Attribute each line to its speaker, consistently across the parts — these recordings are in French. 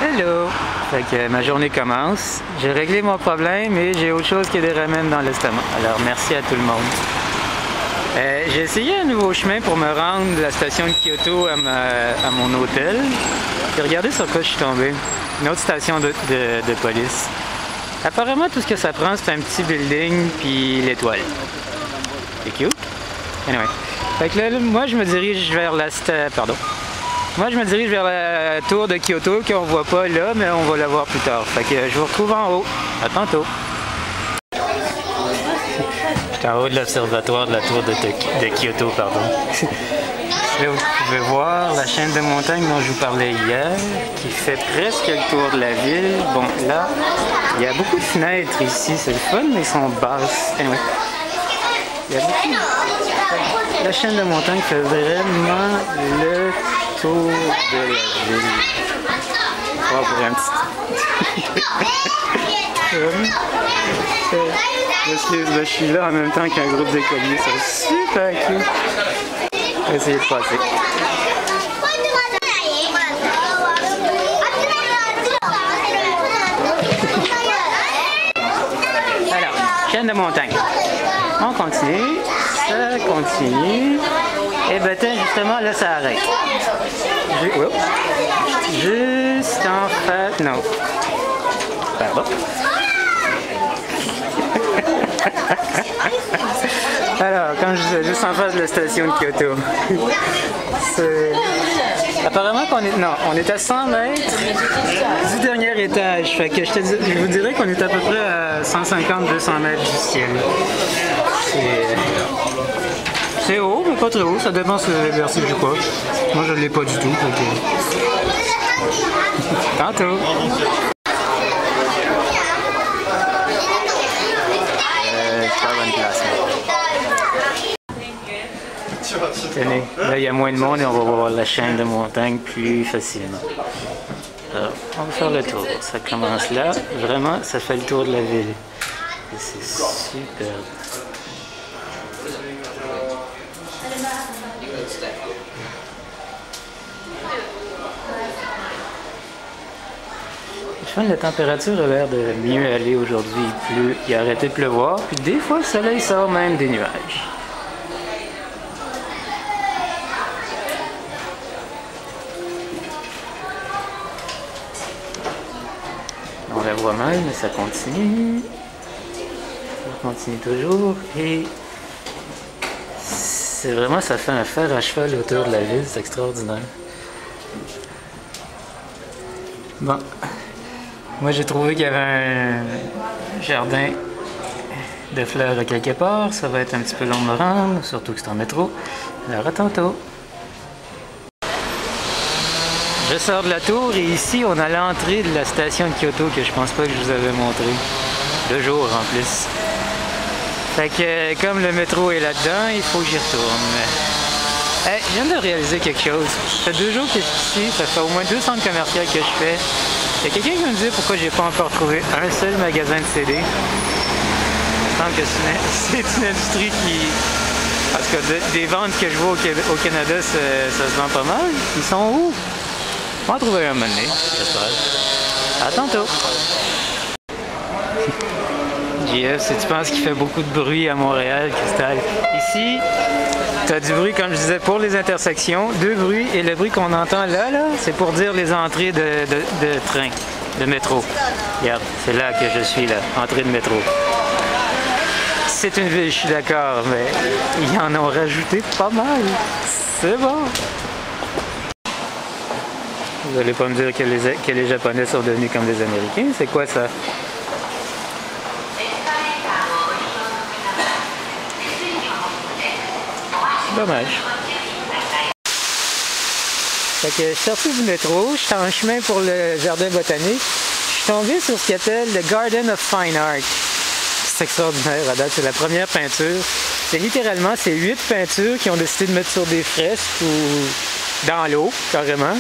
Speaker 1: Hello! Fait que ma journée commence. J'ai réglé mon problème et j'ai autre chose que des ramen dans l'estomac. Alors merci à tout le monde. J'ai essayé un nouveau chemin pour me rendre de la station de Kyoto à mon hôtel. Puis regardez sur quoi je suis tombé. Une autre station de police. Apparemment tout ce que ça prend c'est un petit building puis l'étoile. C'est cute. Anyway. Fait que là, moi je me dirige vers la Moi, je me dirige vers la tour de Kyoto qu'on voit pas là, mais on va la voir plus tard. Fait que je vous retrouve en haut. À tantôt. Je suis en haut de l'observatoire de la tour de Kyoto, pardon. Là, vous pouvez voir la chaîne de montagne dont je vous parlais hier, qui fait presque le tour de la ville. Bon, là, il y a beaucoup de fenêtres ici. C'est le fun, mais ils sont basses. Anyway. Il y a beaucoup... La chaîne de montagne fait vraiment le tour de la ville. Oh, pour un petit... Excuse, je suis là en même temps qu'un groupe d'écoliers. C'est super cute. Je vais essayer de passer. Alors, chaîne de montagne. On continue. Ça continue. Et ben justement, là, ça arrête. Juste en face... Non. Pardon. Alors, comme je disais, juste en face de la station de Kyoto. Apparemment qu'on est... Non, on est à 100 mètres du dernier étage. Fait que je vous dirais qu'on est à peu près à 150-200 mètres du ciel. C'est haut, mais pas très haut. Ça dépend si vous avez versé du quoi. Moi, je ne l'ai pas du tout. Okay. Tantôt. Pas bonne place. Tenez, là, il y a moins de monde et on va voir la chaîne de montagne plus facilement. Alors, on va faire le tour. Ça commence là. Vraiment, ça fait le tour de la ville. Et c'est super. La température a l'air de mieux aller aujourd'hui. Il a arrêté de pleuvoir, puis des fois le soleil sort même des nuages. On la voit mal, mais ça continue. Ça continue toujours. Et c'est vraiment, ça fait un fer à cheval autour de la ville. C'est extraordinaire. Bon. Moi, j'ai trouvé qu'il y avait un jardin de fleurs à quelque part. Ça va être un petit peu long de me rendre, surtout que c'est en métro. Alors, à tantôt. Je sors de la tour et ici, on a l'entrée de la station de Kyoto que je pense pas que je vous avais montré. De jour, en plus. Fait que, comme le métro est là-dedans, il faut que j'y retourne. Hey, je viens de réaliser quelque chose. Ça fait 2 jours que je suis ici. Ça fait au moins 2 centres commerciaux que je fais. Il y a quelqu'un qui me dit pourquoi j'ai pas encore trouvé un seul magasin de CD. Il me semble que c'est une industrie qui... Parce que des ventes que je vois au Canada, ça se vend pas mal. Ils sont où? On va en trouver un moment donné, j'espère. À tantôt! JF, si tu penses qu'il fait beaucoup de bruit à Montréal, Cristal, ici, tu as du bruit, comme je disais, pour les intersections, 2 bruits, et le bruit qu'on entend là, c'est pour dire les entrées de train, de métro. Regarde, c'est là que je suis, là, entrée de métro. C'est une ville, je suis d'accord, mais ils en ont rajouté pas mal. C'est bon. Vous allez pas me dire que les Japonais sont devenus comme les Américains, c'est quoi ça? Dommage. Fait que je suis sorti du métro, je suis en chemin pour le jardin botanique. Je suis tombé sur ce qu'il appelle le Garden of Fine Art. C'est extraordinaire, à date, c'est la première peinture. C'est littéralement, c'est 8 peintures qui ont décidé de mettre sur des fresques ou dans l'eau, carrément.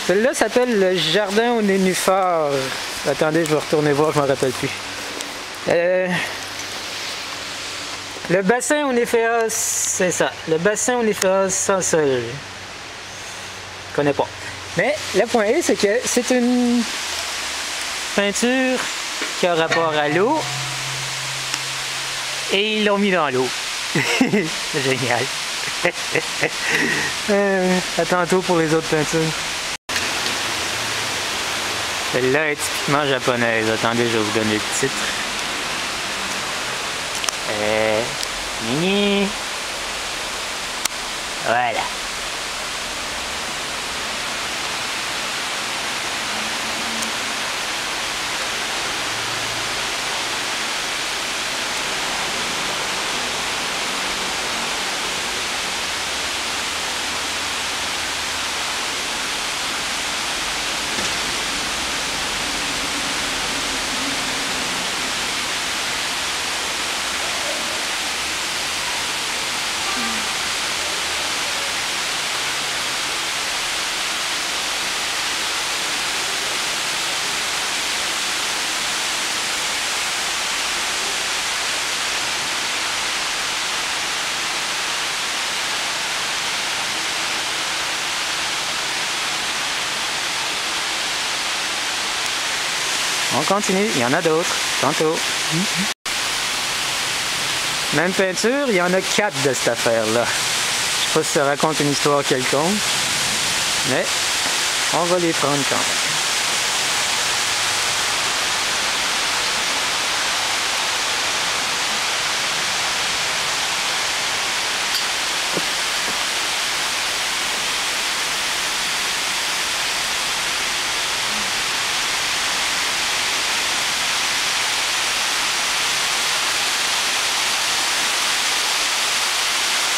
Speaker 1: Celle-là s'appelle le Jardin aux nénuphars. Attendez, je vais retourner voir, je ne me rappelle plus. Le bassin Onéphéos, c'est ça. Le bassin Onéphéos sans sol. Je connais pas. Mais le point est, c'est que c'est une peinture qui a rapport à l'eau et ils l'ont mis dans l'eau. C'est génial. À tantôt pour les autres peintures. Celle-là est typiquement japonaise. Attendez, je vais vous donner le titre. Mini. Voilà. On continue, il y en a d'autres, tantôt. Même peinture, il y en a 4 de cette affaire-là. Je sais pas si ça raconte une histoire quelconque, mais on va les prendre quand même.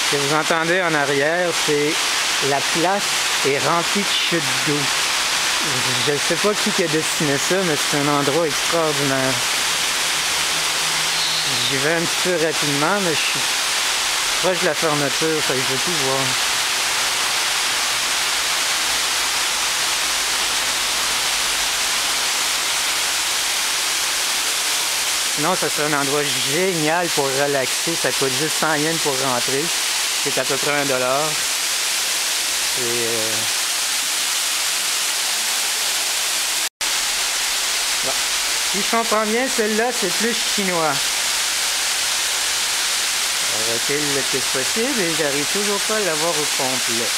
Speaker 1: Ce que vous entendez en arrière, c'est la place est remplie de chutes d'eau. Je ne sais pas qui a dessiné ça, mais c'est un endroit extraordinaire. J'y vais un petit peu rapidement, mais je suis proche de la fermeture, ça je peux tout voir. Sinon, ça serait un endroit génial pour relaxer. Ça coûte juste 100 yens pour rentrer. C'est à peu près $1. Et bon. Si je comprends bien, celle-là, c'est plus chinois. Je recule le plus possible et j'arrive toujours pas à l'avoir au complet.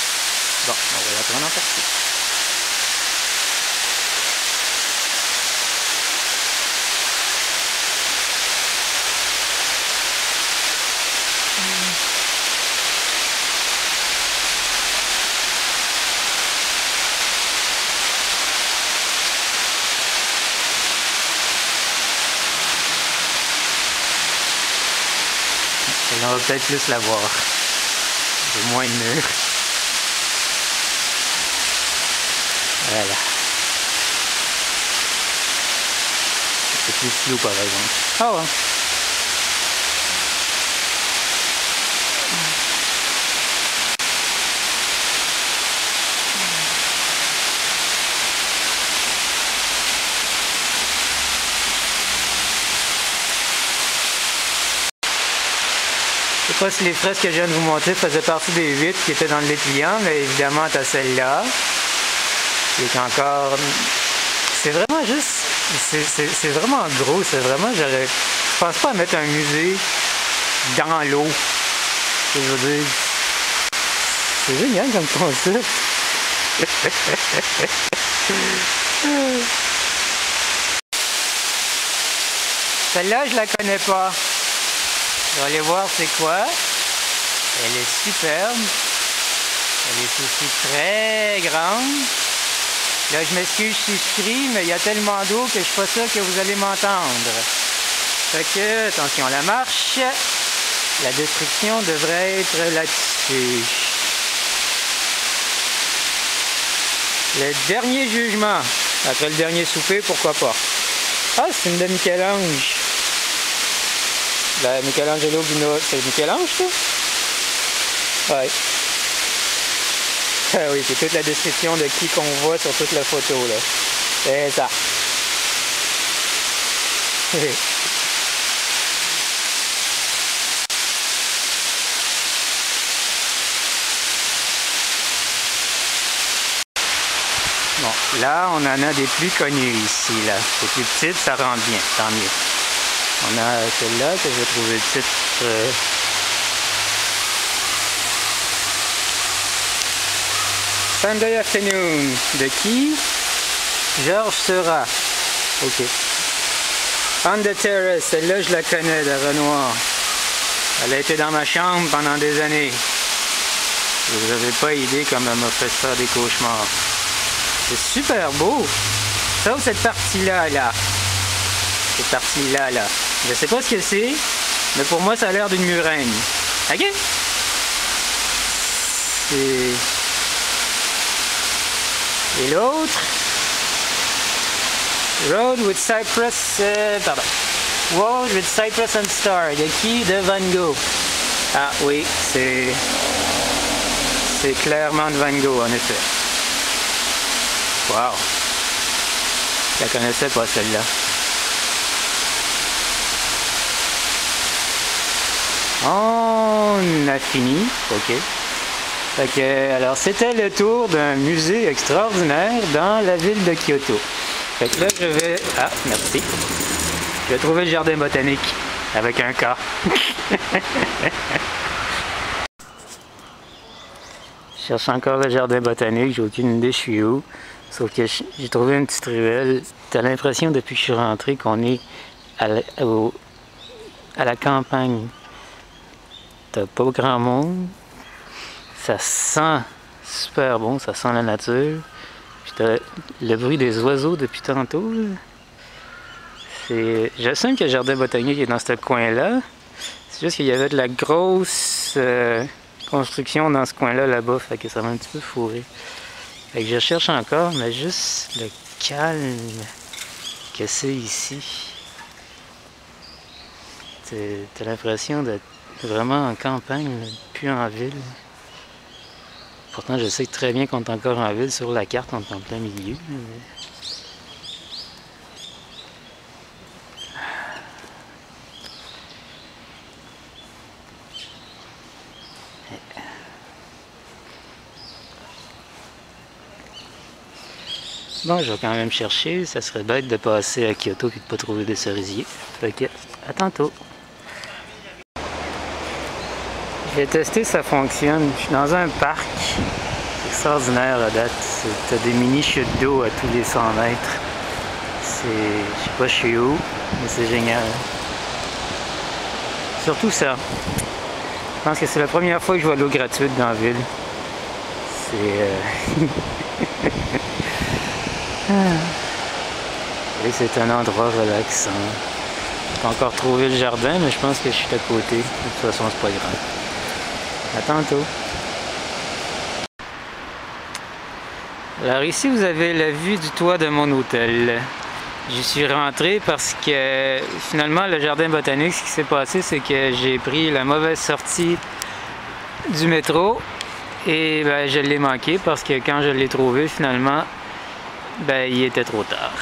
Speaker 1: Bon, on va la prendre en partie. On va peut-être plus la voir. J'ai moins de murs. Voilà. C'est plus flou par exemple. Ah ouais. Je ne sais pas si les fresques que je viens de vous montrer faisaient partie des 8 qui étaient dans le dépliant, mais évidemment tu as celle-là qui est encore... C'est vraiment juste... C'est vraiment gros, c'est vraiment... Je pense pas à mettre un musée dans l'eau. Je veux dire... C'est génial comme concept. Celle-là, je la connais pas. On va aller voir c'est quoi. Elle est superbe. Elle est aussi très grande. Là, je m'excuse si je crie, mais il y a tellement d'eau que je suis pas sûr que vous allez m'entendre. Fait que, attention à la marche. La description devrait être là-dessus. Le dernier jugement. Après le dernier souper, pourquoi pas. Ah, c'est une de Michel-Ange. Ben, Michelangelo Buonarroti, c'est Michel-Ange, ça? Ouais. Ah oui, c'est toute la description de qui qu'on voit sur toute la photo, là. C'est ça. Là, on en a des plus connus ici, là. C'est plus petites, ça rentre bien, tant mieux. On a celle-là que j'ai trouvé le titre. Sunday Afternoon. De qui? Georges Seurat. OK. On the Terrace, celle-là, je la connais, de Renoir. Elle a été dans ma chambre pendant des années. Vous n'avez pas idée comme elle m'a fait faire des cauchemars. C'est super beau. Sauf cette partie-là, là. Cette partie-là, là. Je sais pas ce que c'est, mais pour moi, ça a l'air d'une murène. OK? Et l'autre? Road with Cypress... pardon. Road with Cypress and Star. De qui? De Van Gogh. Ah oui, c'est clairement de Van Gogh, en effet. Wow! Je la connaissais pas, celle-là. On a fini. OK. Fait que, alors, c'était le tour d'un musée extraordinaire dans la ville de Kyoto. Fait que là, je vais... Ah, merci. Je vais trouver le jardin botanique avec un K. Je cherche encore le jardin botanique, j'ai aucune idée je suis où. Sauf que j'ai trouvé une petite ruelle. T'as l'impression depuis que je suis rentré qu'on est à la campagne. T'as pas grand monde. Ça sent super bon, ça sent la nature. Puis t'as le bruit des oiseaux depuis tantôt. J'assume que le jardin botanique est dans ce coin-là. C'est juste qu'il y avait de la grosse construction dans ce coin-là, là-bas. Fait que ça m'a un petit peu fourré. Fait que je cherche encore, mais juste le calme que c'est ici. T'as l'impression d'être vraiment en campagne, plus en ville. Pourtant, je sais très bien qu'on est encore en ville. Sur la carte, on est en plein milieu. Bon, je vais quand même chercher. Ça serait bête de passer à Kyoto et de ne pas trouver des cerisiers. Fait que, à tantôt. Je vais tester si ça fonctionne. Je suis dans un parc. C'est extraordinaire à date. T'as des mini chutes d'eau à tous les 100 mètres. Je sais pas je suis où, mais c'est génial. Surtout ça. Je pense que c'est la première fois que je vois l'eau gratuite dans la ville. Et c'est un endroit relaxant. J'ai pas encore trouvé le jardin, mais je pense que je suis à côté. De toute façon, c'est pas grave. À tantôt. Alors ici, vous avez la vue du toit de mon hôtel. J'y suis rentré parce que finalement, le jardin botanique, ce qui s'est passé, c'est que j'ai pris la mauvaise sortie du métro et ben, je l'ai manqué parce que quand je l'ai trouvé, finalement, ben, il était trop tard.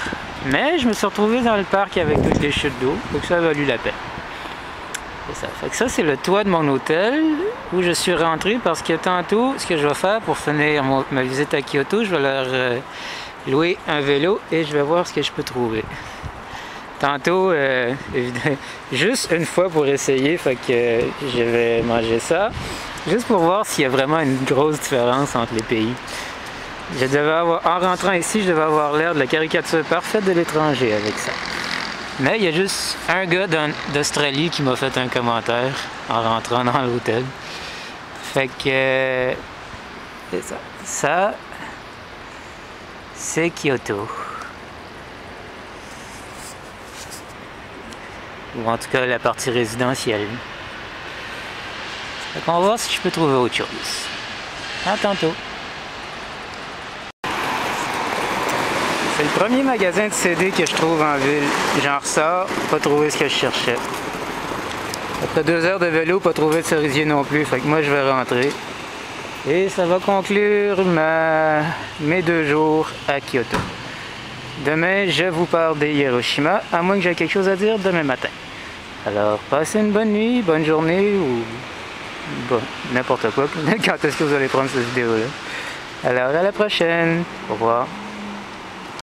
Speaker 1: Mais je me suis retrouvé dans le parc avec toutes les chutes d'eau, donc ça a valu la peine. Ça. Fait que ça, c'est le toit de mon hôtel où je suis rentré parce que tantôt, ce que je vais faire pour finir ma visite à Kyoto, je vais leur louer un vélo et je vais voir ce que je peux trouver. Tantôt, juste une fois pour essayer, fait que je vais manger ça, juste pour voir s'il y a vraiment une grosse différence entre les pays. En rentrant ici, je devais avoir l'air de la caricature parfaite de l'étranger avec ça. Mais il y a juste un gars d'Australie qui m'a fait un commentaire en rentrant dans l'hôtel. Fait que... c'est ça. Ça, c'est Kyoto. Ou en tout cas la partie résidentielle. Fait qu'on va voir si je peux trouver autre chose. À tantôt. C'est le premier magasin de CD que je trouve en ville. J'en ressors, pas trouver ce que je cherchais. Après 2 heures de vélo, pas trouver de cerisier non plus. Fait que moi, je vais rentrer. Et ça va conclure mes 2 jours à Kyoto. Demain, je vous parle des Hiroshima, à moins que j'aie quelque chose à dire demain matin. Alors, passez une bonne nuit, bonne journée ou bon, n'importe quoi. Quand est-ce que vous allez prendre cette vidéo-là? Alors, à la prochaine. Au revoir.